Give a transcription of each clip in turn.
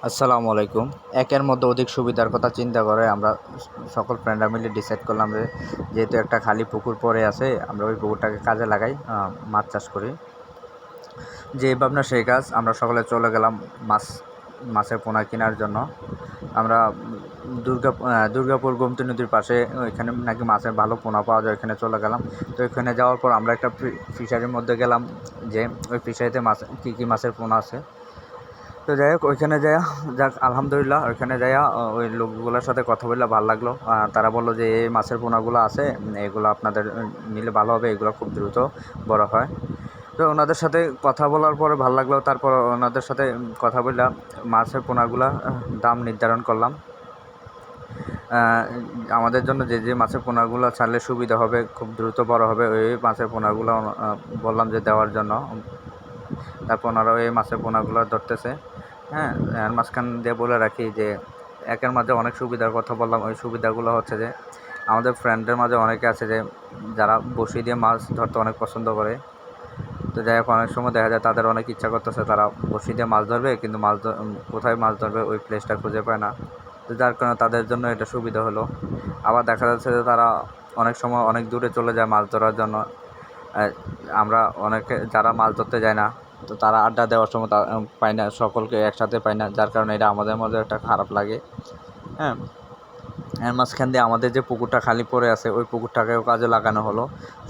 আসসালামু আলাইকুম। একের মধ্যে অধিক সুবিধার কথা চিন্তা করে আমরা সকল ফ্রেন্ডরা মিলে ডিসাইড করলাম যে যেহেতু একটা খালি পুকুর পড়ে আছে, আমরা ওই পুকুরটাকে কাজে লাগাই, মাছ চাষ করি। যে ভাবনা সেই কাজ। আমরা সকলে চলে গেলাম মাছের পোনা কেনার জন্য। আমরা দুর্গাপুর গোমতী নদীর পাশে, ওইখানে নাকি মাছের ভালো পোনা পাওয়া যায়, ওইখানে চলে গেলাম। তো ওইখানে যাওয়ার পর আমরা একটা ফিশারির মধ্যে গেলাম, যে ওই ফিশারিতে মাছ কী মাছের পোনা আছে। তো যাই হোক, ওইখানে যাইয়া আলহামদুলিল্লাহ ওইখানে যাইয়া ওই লোকগুলোর সাথে কথা বললে ভালো লাগলো। তারা বললো যে এই মাছের পোনাগুলো আছে, এগুলো আপনাদের নিলে ভালো হবে, এগুলো খুব দ্রুত বড় হয়। তো ওনাদের সাথে কথা বলার পরে ভালো লাগলো। তারপর ওনাদের সাথে কথা বললাম, মাছের পোনাগুলা দাম নির্ধারণ করলাম। আমাদের জন্য যে মাছের পোনাগুলো ছাড়লে সুবিধা হবে, খুব দ্রুত বড় হবে, ওই মাছের পোনাগুলো বললাম যে দেওয়ার জন্য। তারপর ওনারা ওই মাছের পোনাগুলো ধরতেছে। হ্যাঁ, এর মাঝখান দিয়ে বলে রাখি যে একের মাঝে অনেক সুবিধার কথা বললাম। ওই সুবিধাগুলো হচ্ছে যে আমাদের ফ্রেন্ডদের মাঝে অনেকে আছে যে যারা বড়শি দিয়ে মাছ ধরতে অনেক পছন্দ করে। তো যাই হোক, অনেক সময় দেখা যায় তাদের অনেক ইচ্ছা করতেছে তারা বড়শি দিয়ে মাছ ধরবে, কিন্তু কোথায় মাছ ধরবে ওই প্লেসটা খুঁজে পায় না। তো যার কারণে তাদের জন্য এটা সুবিধা হলো। আবার দেখা যাচ্ছে যে তারা অনেক সময় অনেক দূরে চলে যায় মাছ ধরার জন্য। আমরা অনেকে যারা মাছ ধরতে যায় না, তো তারা আড্ডা দেওয়ার সময় পাই না, সকলকে একসাথে পাই না, যার কারণে এটা আমাদের মধ্যে একটা খারাপ লাগে। হ্যাঁ, এর মাঝখান দিয়ে আমাদের যে পুকুরটা খালি পড়ে আছে, ওই পুকুরটাকেও কাজে লাগানো হলো।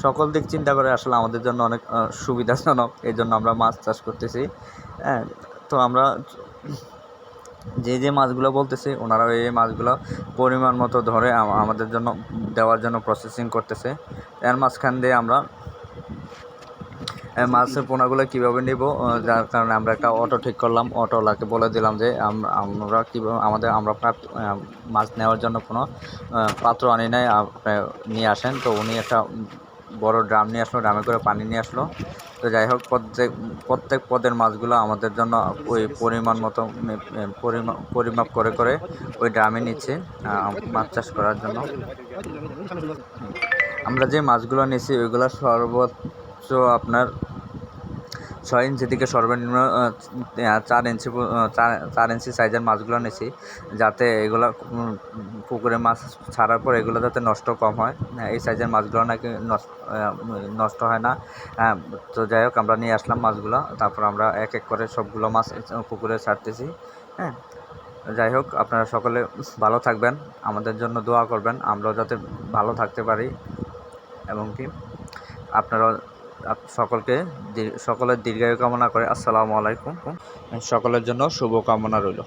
সকল দিক চিন্তা করে আসলে আমাদের জন্য অনেক সুবিধাজনক। এই জন্য আমরা মাছ চাষ করতেছি। হ্যাঁ, তো আমরা যে মাছগুলো বলতেছি, ওনারা এই মাছগুলো পরিমাণ মতো ধরে আমাদের জন্য দেওয়ার জন্য প্রসেসিং করতেছে। এর মাঝখান দিয়ে আমরা মাছের পোনাগুলো কীভাবে নেব, যার কারণে আমরা একটা অটো ঠিক করলাম। অটোওয়ালাকে বলে দিলাম যে আমরা কীভাবে আমরা মাছ নেওয়ার জন্য কোনো পাত্র আনি নাই, আপনি নিয়ে আসেন। তো উনি একটা বড় ড্রাম নিয়ে আসলো, ড্রামে করে পানি নিয়ে আসলো। তো যাই হোক, প্রত্যেক পদের মাছগুলো আমাদের জন্য ওই পরিমাণ মতো পরিমাপ করে করে ওই ড্রামে নিচ্ছে মাছ চাষ করার জন্য। আমরা যে মাছগুলো নিয়েছি ওইগুলো সর্বোচ্চ আপনার 6 ইঞ্চি থেকে সর্বনিম্ন 4 ইঞ্চি সাইজের মাছগুলো নিয়েছি, যাতে এগুলো পুকুরে মাছ ছাড়ার পর এগুলো যাতে নষ্ট কম হয়। এই সাইজের মাছগুলো নাকি নষ্ট হয় না। তো যাই হোক, আমরা নিয়ে আসলাম মাছগুলো। তারপর আমরা এক এক করে সবগুলো মাছ পুকুরে ছাড়তেছি। হ্যাঁ, যাই হোক, আপনারা সকলে ভালো থাকবেন, আমাদের জন্য দোয়া করবেন, আমরাও যাতে ভালো থাকতে পারি। এবং কি আপনারা সকলের দীর্ঘায়ু কামনা করে আসসালামু আলাইকুম। সকলের জন্য শুভকামনা রইল।